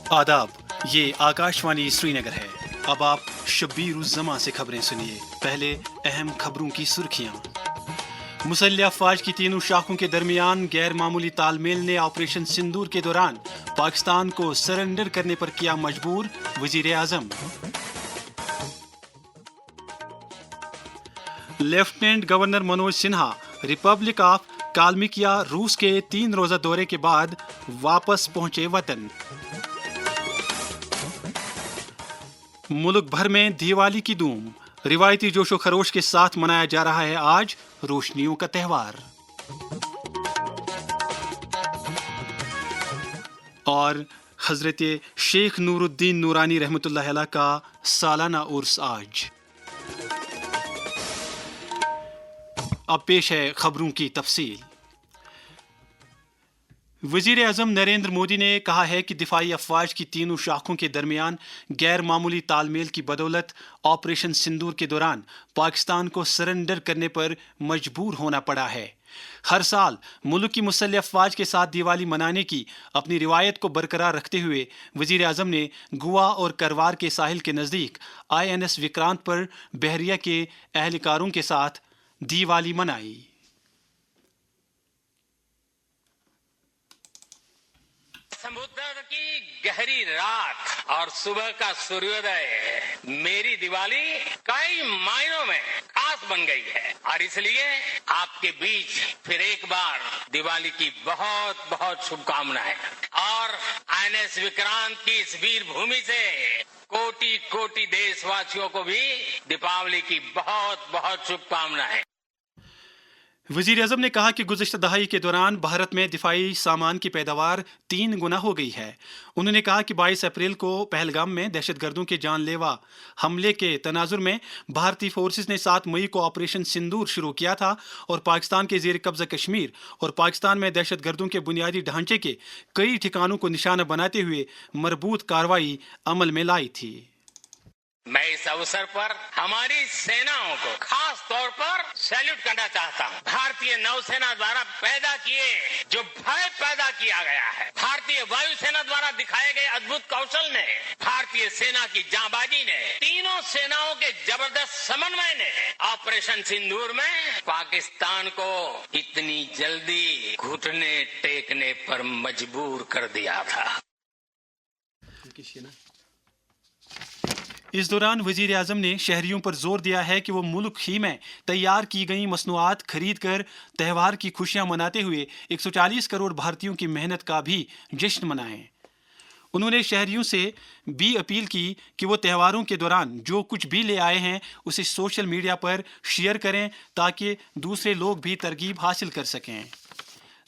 आदाब, ये आकाशवाणी श्रीनगर है। अब आप शब्बीर उस जमा से खबरें सुनिए। पहले अहम खबरों की सुर्खियां। मुसल्लह अफवाज की तीनों शाखों के दरमियान गैर मामूली तालमेल ने ऑपरेशन सिंदूर के दौरान पाकिस्तान को सरेंडर करने पर किया मजबूर, वजीर आजम। Lieutenant governor Manoj Sinha republic of Kalmykia रूस के 3 रोजा दौरे के बाद वापस पहुंचे वतन। मुल्क भर में दिवाली की धूम, रिवायती जोशो खरोश के साथ मनाया जा रहा है आज रोशनियों का त्यौहार। और हजरत शेख नूरुद्दीन नूरानी रहमतुल्लाह अलैह का सालाना उर्स आज। अब पेश है खबरों की तफसील। वजीर आजम नरेंद्र मोदी ने कहा है कि दिफाई अफवाज की तीनों शाखों के दरमियान गैर मामूली तालमेल की बदौलत ऑपरेशन सिंदूर के दौरान पाकिस्तान को सरेंडर करने पर मजबूर होना पड़ा है। हर साल मुल्क की मुसल्लह अफवाज के साथ दिवाली मनाने की अपनी रिवायत को बरकरार रखते हुए वजीर आजम ने गोवा और करवार के साहिल के नज़दीक INS विक्रांत पर बहरिया के एहलकारों के साथ दिवाली मनाई। समुद्र की गहरी रात और सुबह का सूर्योदय मेरी दिवाली कई मायनों में खास बन गई है और इसलिए आपके बीच फिर एक बार दिवाली की बहुत बहुत शुभकामनाएं। और INS विक्रांत की इस वीर भूमि से कोटि कोटि देशवासियों को भी दीपावली की बहुत बहुत शुभकामनाएं। वजीर आजम ने कहा कि गुज़श्ता दहाई के दौरान भारत में दिफाई सामान की पैदावार 3 गुना हो गई है। उन्होंने कहा कि 22 अप्रैल को पहलगाम में दहशतगर्दों के जानलेवा हमले के तनाजुर में भारतीय फोर्सेस ने 7 मई को ऑपरेशन सिंदूर शुरू किया था और पाकिस्तान के ज़ेर कब्ज़ा कश्मीर और पाकिस्तान में दहशतगर्दों के बुनियादी ढांचे के कई ठिकानों को निशाना बनाते हुए मरबूत कार्रवाई अमल में लाई थी। मैं इस अवसर पर हमारी सेनाओं को खास तौर पर सैल्यूट करना चाहता हूं। भारतीय नौसेना द्वारा पैदा किए जो भय पैदा किया गया है, भारतीय वायुसेना द्वारा दिखाए गए अद्भुत कौशल ने, भारतीय सेना की जांबाजी ने, तीनों सेनाओं के जबरदस्त समन्वय ने ऑपरेशन सिंदूर में पाकिस्तान को इतनी जल्दी घुटने टेकने पर मजबूर कर दिया था। इस दौरान वजीर आजम ने शहरियों पर जोर दिया है कि वो मुल्क ही में तैयार की गई मसनूआत खरीद कर त्यौहार की खुशियां मनाते हुए 140 करोड़ भारतीयों की मेहनत का भी जश्न मनाएं। उन्होंने शहरियों से भी अपील की कि वो त्योहारों के दौरान जो कुछ भी ले आए हैं उसे सोशल मीडिया पर शेयर करें ताकि दूसरे लोग भी तरगीब हासिल कर सकें।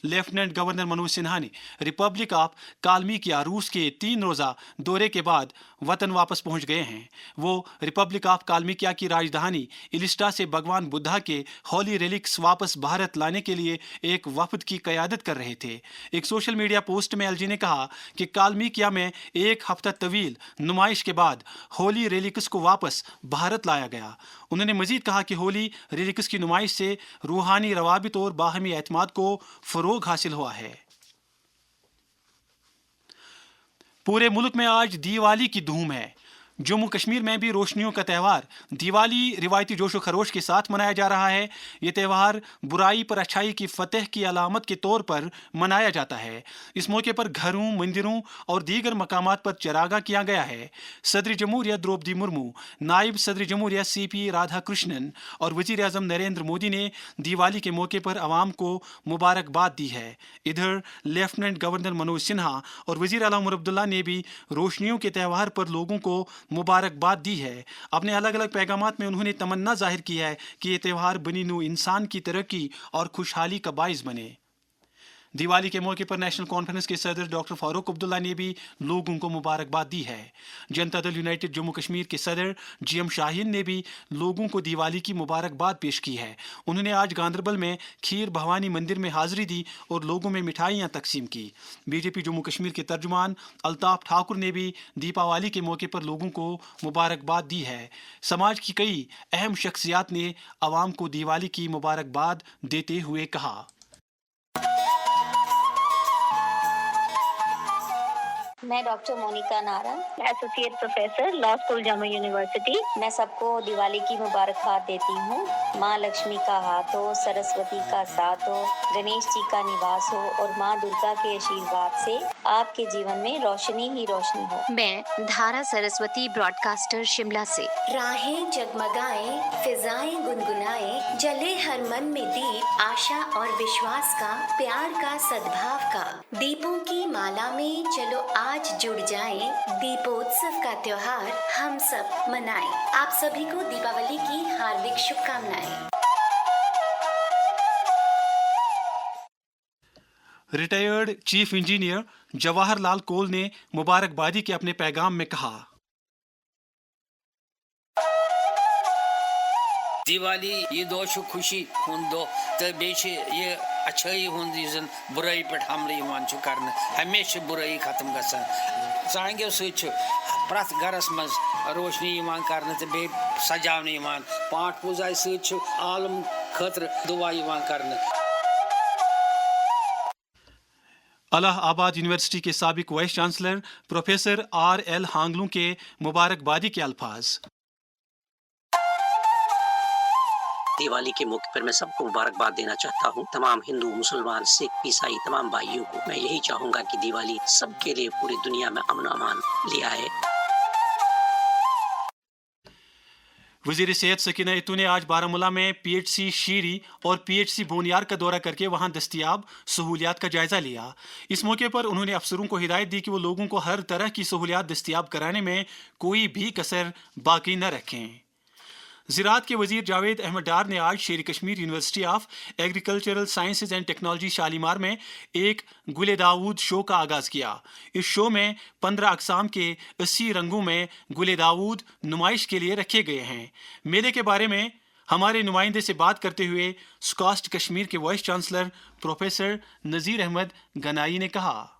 लेफ्टिनेंट गवर्नर मनोज सिन्हा ने रिपब्लिक ऑफ कालमिकिया रूस के 3 रोज़ा दौरे के बाद वतन वापस पहुंच गए हैं। वो रिपब्लिक ऑफ कालमिकिया की राजधानी इलिस्टा से भगवान बुद्धा के होली रेलिक्स वापस भारत लाने के लिए एक वफद की क़यादत कर रहे थे। एक सोशल मीडिया पोस्ट में एलजी ने कहा कि कालमिकिया में 1 हफ्ता तवील नुमाइश के बाद होली रेलिक्स को वापस भारत लाया गया। उन्होंने मजीद कहा कि होली रेलिक्स की नुमाइश से रूहानी रवाबित और बाहमी एतमाद को फरोग हासिल हुआ है। पूरे मुल्क में आज दिवाली की धूम है। जम्मू कश्मीर में भी रोशनियों का त्यौहार दिवाली रिवायती जोशो खरोश के साथ मनाया जा रहा है। ये त्यौहार बुराई पर अच्छाई की फतह की अलामत के तौर पर मनाया जाता है। इस मौके पर घरों, मंदिरों और दीगर मकामात पर चरागा किया गया है। सदर जमहूरिया द्रौपदी मुर्मू, नायब सदर जमहूरिया CP राधाकृष्णन और वजीर आजम नरेंद्र मोदी ने दिवाली के मौके पर आवाम को मुबारकबाद दी है। इधर लेफ्टिनेंट गवर्नर मनोज सिन्हा और वजीर आला उमर अब्दुल्ला ने भी रोशनियों के त्यौहार पर लोगों को मुबारकबाद दी है। अपने अलग अलग पैगामात में उन्होंने तमन्ना जाहिर की है कि ये त्यौहार बनी नू इंसान की तरक्की और खुशहाली का बाइस बने। दिवाली के मौके पर नेशनल कॉन्फ्रेंस के सदर डॉक्टर फारूक अब्दुल्ला ने भी लोगों को मुबारकबाद दी है। जनता दल यूनाइटेड जम्मू कश्मीर के सदर GM शाहीन ने भी लोगों को दिवाली की मुबारकबाद पेश की है। उन्होंने आज गांदरबल में खीर भवानी मंदिर में हाजिरी दी और लोगों में मिठाइयाँ तकसीम की। BJP जम्मू कश्मीर के तर्जुमान अल्ताफ ठाकुर ने भी दीपावली के मौके पर लोगों को मुबारकबाद दी है। समाज की कई अहम शख्सियात ने आवाम को दिवाली की मुबारकबाद देते हुए कहा, मैं डॉक्टर मोनिका नारा, associate professor law school Jammu university. मैं सबको दिवाली की मुबारकबाद देती हूँ। माँ लक्ष्मी का हाथ हो, सरस्वती का साथ हो, गणेश जी का निवास हो और माँ दुर्गा के आशीर्वाद से आपके जीवन में रोशनी ही रोशनी हो। मैं धारा सरस्वती ब्रॉडकास्टर शिमला से। राहें जगमगाएं, फिजाएं गुनगुनाएं, जले हर मन में दीप आशा और विश्वास का, प्यार का, सद्भाव का। दीपों की माला में चलो आज जुड़ जाएं, दीपोत्सव का त्योहार हम सब मनाएं। आप सभी को दीपावली की हार्दिक शुभकामनाएं। रिटायर्ड चीफ इंजीनियर जवाहरलाल कोल ने मुबारकबादी के अपने पैगाम में कहा, दिवाली ईद खुशी हुंद दो तो बेच ये अच्छाई हुंद जन बुराई पे हमले यवान छु करने हमेशा बुराई खत्म गसान सांगे सच प्रत गरस मज रोशनी यवान करने तो बे सजावने यवान पाठ पूजा सच आलम खतर दुआ यवान करने। इलाहाबाद यूनिवर्सिटी के साबिक vice chancellor professor R.L. Hanglu के मुबारकबादी के अल्फाज। दिवाली के मौके पर मैं सबको मुबारकबाद देना चाहता हूँ। तमाम हिंदू, मुसलमान, सिख, ईसाई तमाम भाइयों को मैं यही चाहूँगा कि दिवाली सबके लिए पूरी दुनिया में अमन अमान ले आए। वजीर सेहत सकीना इत्तू ने आज बारामूला में PHC शीरी और PHC बोनियार का दौरा करके वहां दस्तियाब सहूलियात का जायजा लिया। इस मौके पर उन्होंने अफसरों को हिदायत दी कि वो लोगों को हर तरह की सहूलियात दस्तियाब कराने में कोई भी कसर बाकी न रखें। ज़राअत के वजीर जावेद अहमद डार ने आज शेर Kashmir university of agricultural sciences and technology Shalimar में एक गुले दाऊद शो का आगाज़ किया। इस शो में 15 अक़साम के 80 रंगों में गुले दाऊद नुमाइश के लिए रखे गए हैं। मेले के बारे में हमारे नुमाइंदे से बात करते हुए स्कॉस्ट कश्मीर के वाइस चांसलर प्रोफेसर नज़ीर अहमद गनाई ने कहा,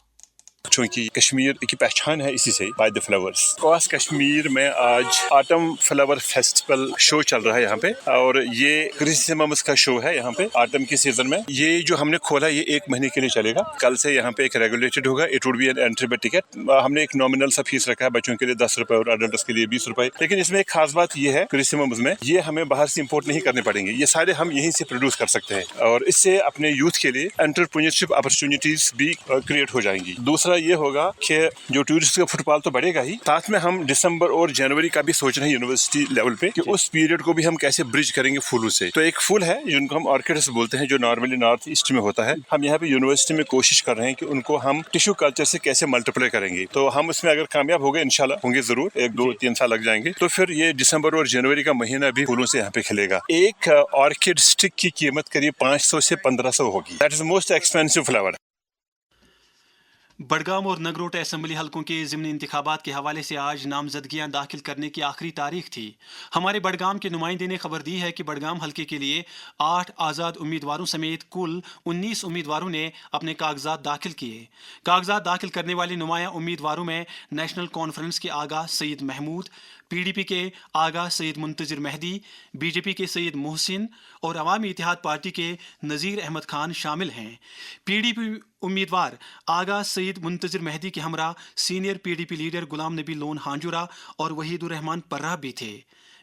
चूँकि कश्मीर की पहचान है इसी से, by the flowers. Cos Kashmir में आज ऑटम फ्लावर फेस्टिवल शो चल रहा है यहाँ पे, और ये क्रिसमस का शो है यहाँ पे ऑटम के सीजन में। ये जो हमने खोला ये 1 महीने के लिए चलेगा। कल से यहाँ पे एक रेगुलेटेड होगा। It would be an entry by ticket. हमने एक नॉमिनल सा फीस रखा है, बच्चों के लिए 10 रुपए और अडल्ट के लिए 20 रुपए। लेकिन इसमें एक खास बात ये है, क्रिसमस में ये हमें बाहर से इम्पोर्ट नहीं करने पड़ेंगे, ये सारे हम यहीं से प्रोड्यूस कर सकते हैं, और इससे अपने यूथ के लिए एंटरप्रेन्योरशिप अपॉर्चुनिटीज भी क्रिएट हो जाएंगी। दूसरा ये होगा कि जो टूरिस्ट का फुटफॉल तो बढ़ेगा ही, साथ में हम दिसंबर और जनवरी का भी सोच रहे हैं यूनिवर्सिटी लेवल पे कि उस पीरियड को भी हम कैसे ब्रिज करेंगे फूलों से। तो एक फूल है जिनको हम ऑर्किड्स बोलते हैं, जो नॉर्मली नॉर्थ ईस्ट में होता है। हम यहाँ पे यूनिवर्सिटी में कोशिश कर रहे हैं कि उनको हम टिश्यू कल्चर से कैसे मल्टीप्लाई करेंगे। तो हम उसमें अगर कामयाब हो गए, इंशाल्लाह होंगे जरूर, 1-2-3 साल लग जाएंगे, तो फिर ये दिसंबर और जनवरी का महीना भी फूलों से यहाँ पे खिलेगा। एक ऑर्किड स्टिक की कीमत करीब 500 से 1500 होगी। That is most expensive flower. Budgam और नगरोटा असम्बली हलकों के ज़िमनी इंतखाबात के हवाले से आज नामजदगियां दाखिल करने की आखिरी तारीख थी। हमारे बडगाम के नुमाइंदे ने खबर दी है कि बडगाम हलके के लिए 8 आज़ाद उम्मीदवारों समेत कुल 19 उम्मीदवारों ने अपने कागजात दाखिल किए। कागजात दाखिल करने वाले नुमायां उम्मीदवारों में नेशनल कॉन्फ्रेंस के आगा सईद महमूद, PDP के आगा सईद मुंतज़िर मेहदी, BJP के सईद मोहसिन और अवामी इत्तेहाद पार्टी के नज़ीर अहमद खान शामिल हैं। PDP उम्मीदवार आगा सईद मुंतज़िर मेहदी के हमरा senior PDP leader Ghulam Nabi loan हांजुरा और वहीदुर रहमान पर्रा भी थे।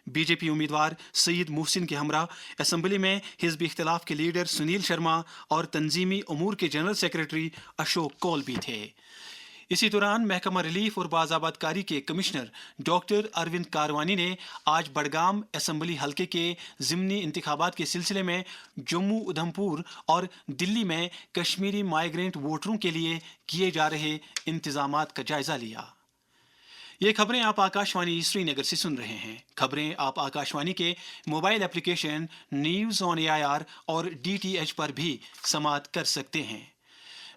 BJP उम्मीदवार सईद मोहसिन के हमरा असम्बली में हिज़्ब इख्तिलाफ के लीडर सुनील शर्मा और तंजीमी उमूर के जनरल सेक्रेटरी अशोक कौल भी थे। इसी दौरान महकमा रिलीफ और बाज़ाबादकारी के कमिश्नर डॉक्टर अरविंद कारवानी ने आज बडगाम असम्बली हलके के ज़िमनी इंतखाबात के सिलसिले में जम्मू, उधमपुर और दिल्ली में कश्मीरी माइग्रेंट वोटरों के लिए किए जा रहे इंतज़ामात का जायज़ा लिया। ये खबरें आप आकाशवाणी श्रीनगर से सुन रहे हैं। खबरें आप आकाशवाणी के mobile application news on AIR और DTH पर भी समाअत कर सकते हैं।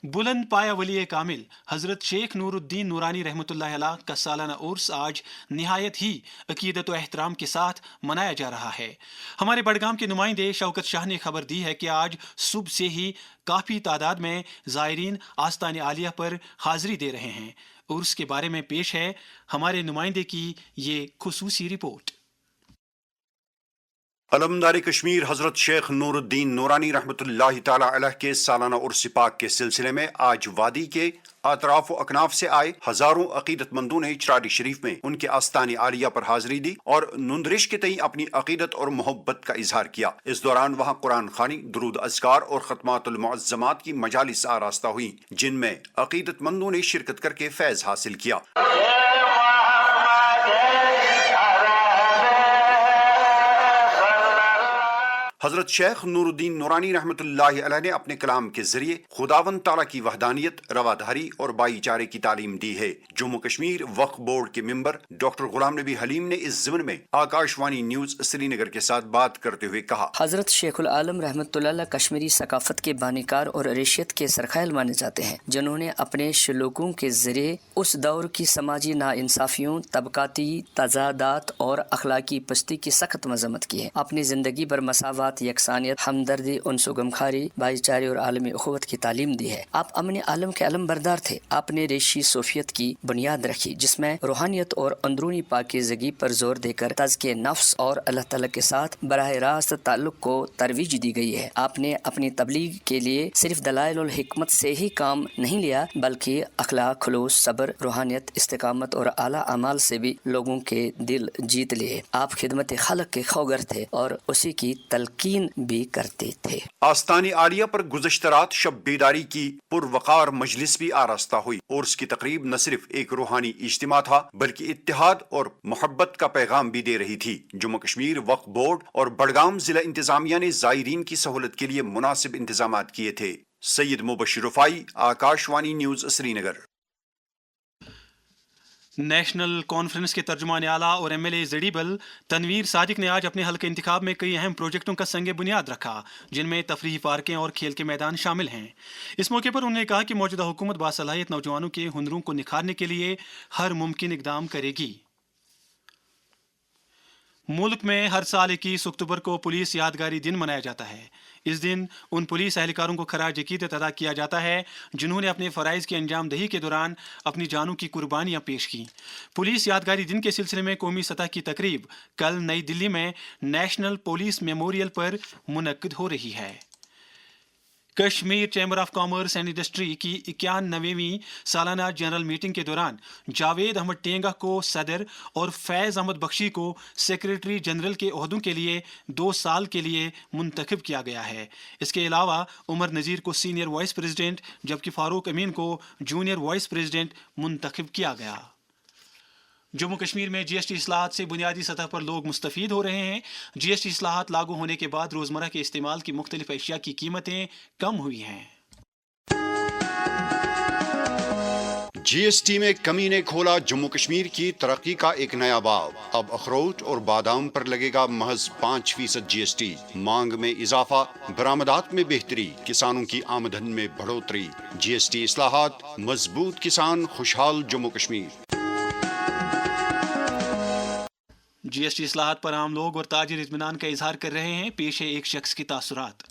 बुलंद पाया वली कामिल हज़रत शेख नूरुद्दीन नूरानी रहमतुल्लाह अलैह का सालाना उर्स आज निहायत ही अकीदत व एहतराम के साथ मनाया जा रहा है। हमारे बडगाम के नुमाइंदे शौकत शाह ने खबर दी है कि आज सुबह से ही काफ़ी तादाद में ज़ायरीन आस्तान आलिया पर हाज़िरी दे रहे हैं। उर्स के बारे में पेश है हमारे नुमाइंदे की ये खुसूसी रिपोर्ट। علمدار کشمیر حضرت شیخ نور الدین نورانی رحمۃ اللہ تعالی علیہ کے سالانہ عرس پاک کے سلسلے میں آج وادی کے اطراف و اکناف سے آئے ہزاروں عقیدت مندوں نے چراری شریف میں ان کے آستان عالیہ پر حاضری دی اور نندرش کے تئیں اپنی عقیدت اور محبت کا اظہار کیا۔ اس دوران وہاں قرآن خوانی، درود اذکار اور ختمات المعظمات کی مجالس آراستہ ہوئیں، جن میں عقیدت مندوں نے شرکت کر کے فیض حاصل کیا۔ حضرت شیخ نور الدین نورانی رحمۃ اللہ علیہ نے اپنے کلام کے ذریعے خداوند تعالیٰ کی وحدانیت، رواداری اور بھائی چارے کی تعلیم دی ہے۔ جموں کشمیر وقف بورڈ کے ممبر ڈاکٹر غلام نبی حلیم نے اس ضمن میں آکاشوانی نیوز سری نگر کے ساتھ بات کرتے ہوئے کہا، حضرت شیخ العالم رحمۃ اللہ کشمیری ثقافت کے بانیکار اور ریشیت کے سرخیل مانے جاتے ہیں، جنہوں نے اپنے سلوکوں کے ذریعے اس دور کی سماجی ناانصافیوں، طبقاتی تضادات اور اخلاقی پستی کی سخت مذمت کی ہے۔ اپنی زندگی پر مساوات، یکسانیت، ہمدردی، انس و غمخواری، بھائی چارے اور عالمی اخوت کی تعلیم دی ہے۔ آپ امن عالم کے علم بردار تھے۔ آپ نے ریشی صوفیت کی بنیاد رکھی، جس میں روحانیت اور اندرونی پاکیزگی پر زور دے کر تزکیہ نفس اور اللہ تعالیٰ کے ساتھ براہ راست تعلق کو ترویج دی گئی ہے۔ آپ نے اپنی تبلیغ کے لیے صرف دلائل الحکمت سے ہی کام نہیں لیا، بلکہ اخلاق، خلوص، صبر، روحانیت، استقامت اور اعلیٰ اعمال سے بھی لوگوں کے دل جیت لیے۔ آپ خدمت خلق کے خوگر تھے اور اسی کی تلقین بھی کرتے تھے۔ آستان عالیہ پر گزشتہ رات شب بیداری کی پروقار مجلس بھی آراستہ ہوئی اور اس کی تقریب نہ صرف ایک روحانی اجتماع تھا بلکہ اتحاد اور محبت کا پیغام بھی دے رہی تھی۔ جموں کشمیر وقف بورڈ اور بڑگام ضلع انتظامیہ نے زائرین کی سہولت کے لیے مناسب انتظامات کیے تھے۔ سید مبشر رفائی، آکاشوانی نیوز سری نگر۔ نیشنل کانفرنس کے ترجمان اعلیٰ اور ایم ایل اے زیڈیبل تنویر صادق نے آج اپنے حلقہ انتخاب میں کئی اہم پروجیکٹوں کا سنگ بنیاد رکھا، جن میں تفریحی پارکیں اور کھیل کے میدان شامل ہیں۔ اس موقع پر انہوں نے کہا کہ موجودہ حکومت باصلاحیت نوجوانوں کے ہنروں کو نکھارنے کے لیے ہر ممکن اقدام کرے گی۔ ملک میں ہر سال 21 اکتوبر کو پولیس یادگاری دن منایا جاتا ہے۔ اس دن ان پولیس اہلکاروں کو خراج عقیدت ادا کیا جاتا ہے جنہوں نے اپنے فرائض کی انجام دہی کے دوران اپنی جانوں کی قربانیاں پیش کیں۔ پولیس یادگاری دن کے سلسلے میں قومی سطح کی تقریب کل نئی دلی میں نیشنل پولیس میموریل پر منعقد ہو رہی ہے۔ Kashmir chamber of commerce and industry کی 91ویں سالانہ جنرل میٹنگ کے دوران جاوید احمد ٹینگا کو صدر اور فیض احمد بخشی کو سیکریٹری جنرل کے عہدوں کے لیے 2 سال کے لیے منتخب کیا گیا ہے۔ اس کے علاوہ عمر نذیر کو سینئر وائس پریزیڈنٹ جبکہ فاروق امین کو جونیئر وائس پریزیڈنٹ منتخب کیا گیا۔ جموں کشمیر میں جی ایس ٹی اصلاحات سے بنیادی سطح پر لوگ مستفید ہو رہے ہیں۔ جی ایس ٹی اصلاحات لاگو ہونے کے بعد روزمرہ کے استعمال کی مختلف اشیاء کی قیمتیں کم ہوئی ہیں۔ جی ایس ٹی میں کمی نے کھولا جموں کشمیر کی ترقی کا ایک نیا باب۔ اب اخروٹ اور بادام پر لگے گا محض 5% جی ایس ٹی۔ مانگ میں اضافہ، برآمدات میں بہتری، کسانوں کی آمدن میں بڑھوتری۔ جی ایس ٹی اصلاحات، مضبوط کسان، خوشحال جموں کشمیر۔ جی ایس ٹی اصلاحات پر عام لوگ اور تاجر اطمینان کا اظہار کر رہے ہیں۔ پیش ہے ایک شخص کی تاثرات۔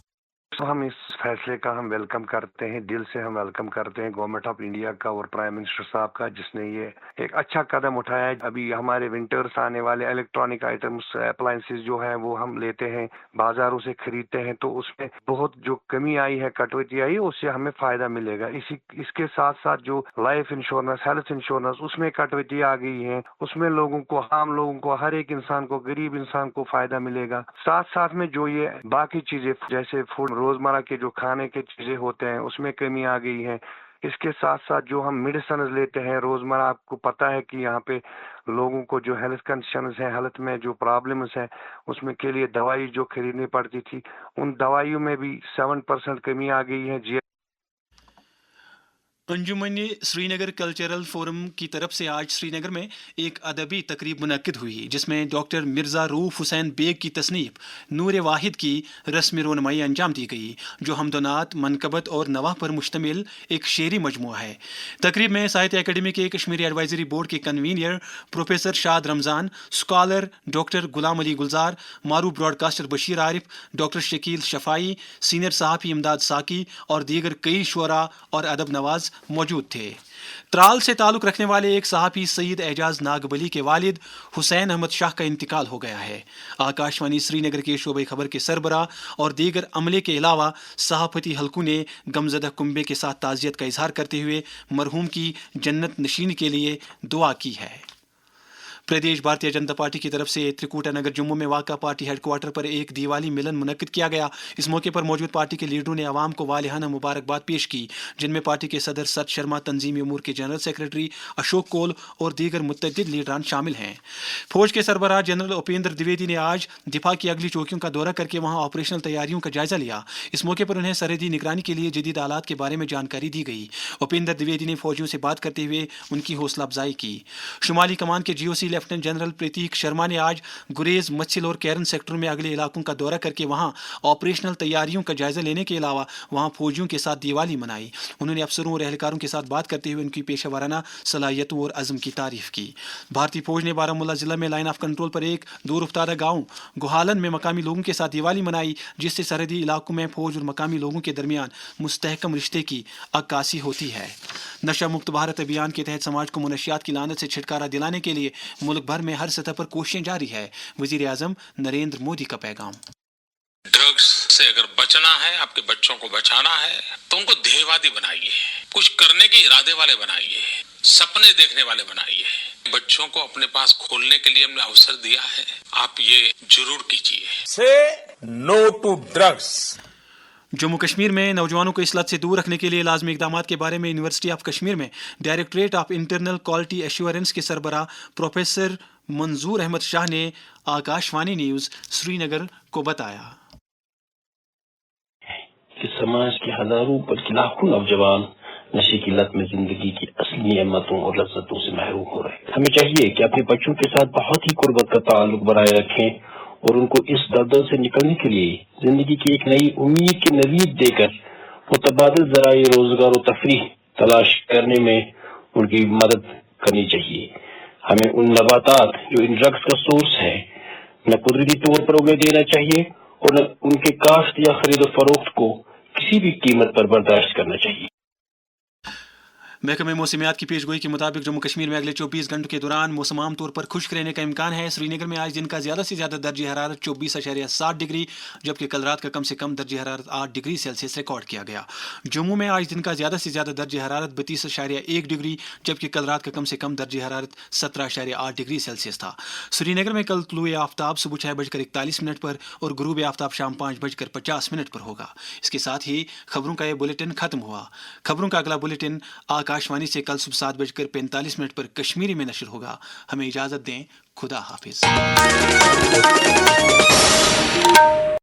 ہم اس فیصلے کا ہم ویلکم کرتے ہیں، دل سے ہم ویلکم کرتے ہیں گورنمنٹ آف انڈیا کا اور پرائم منسٹر صاحب کا، جس نے یہ ایک اچھا قدم اٹھایا ہے۔ ابھی ہمارے ونٹرز آنے والے الیکٹرانک آئٹمس، اپلائنسز جو ہیں وہ ہم لیتے ہیں، بازاروں سے خریدتے ہیں، تو اس میں بہت جو کمی آئی ہے، کٹوتی آئی، اس سے ہمیں فائدہ ملے گا۔ اس کے ساتھ ساتھ جو لائف انشورنس، ہیلتھ انشورنس، اس میں کٹوتی آ گئی ہے، اس میں لوگوں کو، عام لوگوں کو، ہر ایک انسان کو، غریب انسان کو فائدہ ملے گا۔ ساتھ ساتھ میں جو یہ باقی چیزیں جیسے فوڈ، روزمرہ کے جو کھانے کے چیزیں ہوتے ہیں، اس میں کمی آ گئی ہے۔ اس کے ساتھ ساتھ جو ہم میڈیسنز لیتے ہیں روزمرہ، آپ کو پتہ ہے کہ یہاں پہ لوگوں کو جو ہیلتھ کنڈیشنز ہیں، ہیلتھ میں جو پرابلمز ہیں، اس میں کے لیے دوائی جو خریدنی پڑتی تھی، ان دوائیوں میں بھی 7% کمی آ گئی ہے۔ انجمن سری نگر کلچرل فورم کی طرف سے آج سری نگر میں ایک ادبی تقریب منعقد ہوئی، جس میں ڈاکٹر مرزا روف حسین بیگ کی تصنیف نور واحد کی رسم رونمائی انجام دی گئی، جو حمد و نعت، منقبت اور نواح پر مشتمل ایک شعری مجموعہ ہے۔ تقریب میں ساہتیہ اکیڈمی کے کشمیری ایڈوائزری بورڈ کے کنوینر پروفیسر شاد رمضان، اسکالر ڈاکٹر غلام علی گلزار، معروف براڈ کاسٹر بشیر عارف، ڈاکٹر شکیل شفائی، سینئر صحافی امداد ساکی اور دیگر کئی شعراء اور ادب نواز मौजूद थे। त्राल से ताल्लुक रखने वाले एक सहाफ़ी सईद एजाज नागबली के वालिद हुसैन अहमद शाह का इंतकाल हो गया है। आकाशवाणी श्रीनगर के शोबे खबर के सरबरा और दीगर अमले के अलावा सहाफ़ती हलकों ने गमज़दा कुंबे के साथ ताज़ियत का इजहार करते हुए मरहूम की जन्नत नशीनी के लिए दुआ की है। प्रदेश भारतीय जनता पार्टी की तरफ से त्रिकुटा नगर जम्मू में वाक़ा पार्टी हेडक्वार्टर पर एक दिवाली मिलन मुनक्किद किया गया। इस मौके पर मौजूद पार्टी के लीडरों ने आवाम को वालिहाना मुबारकबाद पेश की, जिनमें पार्टी के सदर सत शर्मा, तंजीमी उमूर के जनरल सेक्रेटरी अशोक कोल और दीगर मुतअद्दिद लीडरान शामिल हैं। फौज के सरबराह जनरल उपेंद्र द्विवेदी ने आज दिफा की अगली चौकियों का दौरा करके वहां ऑपरेशनल तैयारियों का जायजा लिया। इस मौके पर उन्हें सरहदी निगरानी के लिए जदीद आलात के बारे में जानकारी दी गई। उपेंद्र द्विवेदी ने फौजियों से बात करते हुए उनकी हौसला अफजाई की। शुमाली कमान के GOC लेफ्टिनेंट जनरल प्रतीक शर्मा ने आज गुरेज, मच्छिल और कैरन सेक्टर में अगले इलाकों का दौरा करके वहां ऑपरेशनल तैयारियों का जायजा लेने के अलावा वहां फौजियों के साथ दिवाली मनाई। उन्होंने अफसरों और एहलकारों के साथ बात करते हुए उनकी पेशेवराना सलाहियतों और अज़्म की तारीफ की। भारतीय फौज ने बारामूला जिला में लाइन ऑफ कंट्रोल पर एक दूर उफ्तादा गाँव गुहालन में मकामी लोगों के साथ दिवाली मनाई, जिससे सरहदी इलाकों में फौज और मकामी लोगों के दरमियान मुस्तहकम रिश्ते की अक्कासी होती है। नशा मुक्त भारत अभियान के तहत समाज को मुनशियात की लानत से छुटकारा दिलाने के लिए मुल्क भर में हर सतह पर कोशिशें जारी है। वजीर आजम नरेंद्र मोदी का पैगाम। ड्रग्स से अगर बचना है, आपके बच्चों को बचाना है, तो उनको ध्येयवादी बनाइए, कुछ करने के इरादे वाले बनाइए, सपने देखने वाले बनाइए। बच्चों को अपने पास खोलने के लिए हमने अवसर दिया है, आप ये जरूर कीजिए। Say no to drugs. Jammu Kashmir में नौजवानों को इस लत से दूर रखने के लिए लाजमी इकदाम के बारे में यूनिवर्सिटी ऑफ कश्मीर में directorate of internal quality assurance के सरबराह प्रोफेसर मंजूर अहमद शाह ने आकाशवाणी न्यूज़ श्रीनगर को बताया कि समाज के हजारों बल्कि लाखों नौजवान नशे की लत में जिंदगी की असली नेमतों और लज्जतों से महरूम हो रहे हैं। हमें चाहिए कि अपने बच्चों के साथ बहुत ही कुर्बत का ताल्लुक बनाए रखें और उनको इस दलदल से निकलने के लिए जिंदगी की एक नई उम्मीद की नवीद देकर मुतबादिल ज़राए रोजगार और तफरीह तलाश करने में उनकी मदद करनी चाहिए। हमें उन नबातात जो इन ड्रग्स का सोर्स है न कुदरती तौर पर उगने देना चाहिए और न उनके काश्त या खरीद और फरोख्त को किसी भी कीमत पर बर्दाश्त करना चाहिए। महकमे मौसमियात की पेशगोई के मुताबिक जम्मू कश्मीर में अगले 24 घंटों के दौरान मौसम आम तौर पर खुश्क रहने का इम्कान है। श्रीनगर में आज दिन का ज़्यादा से ज़्यादा दर्ज हरारत 24.7 डिग्री, जबकि कल रात का कम से कम दर्ज हरारत 8 डिग्री सेल्सियस रिकॉर्ड किया गया। जम्मू में आज दिन का ज़्यादा से ज़्यादा दर्ज हरारत 32.1 डिग्री, जबकि कल रात का कम से कम दर्ज हरारत 17.8 डिग्री सेल्सियस था। श्रीनगर में कल तुलुए आफ्ताब सुबह 6:41 पर और गुरूब आफ्ताब शाम 5:50 पर होगा। इसके साथ ही खबरों का यह बुलेटिन खत्म हुआ। खबरों का अगला बुलेटिन आकाशवाणी से कल सुबह 7:45 पर कश्मीरी में नशर होगा। हमें इजाजत दें। खुदा हाफिज।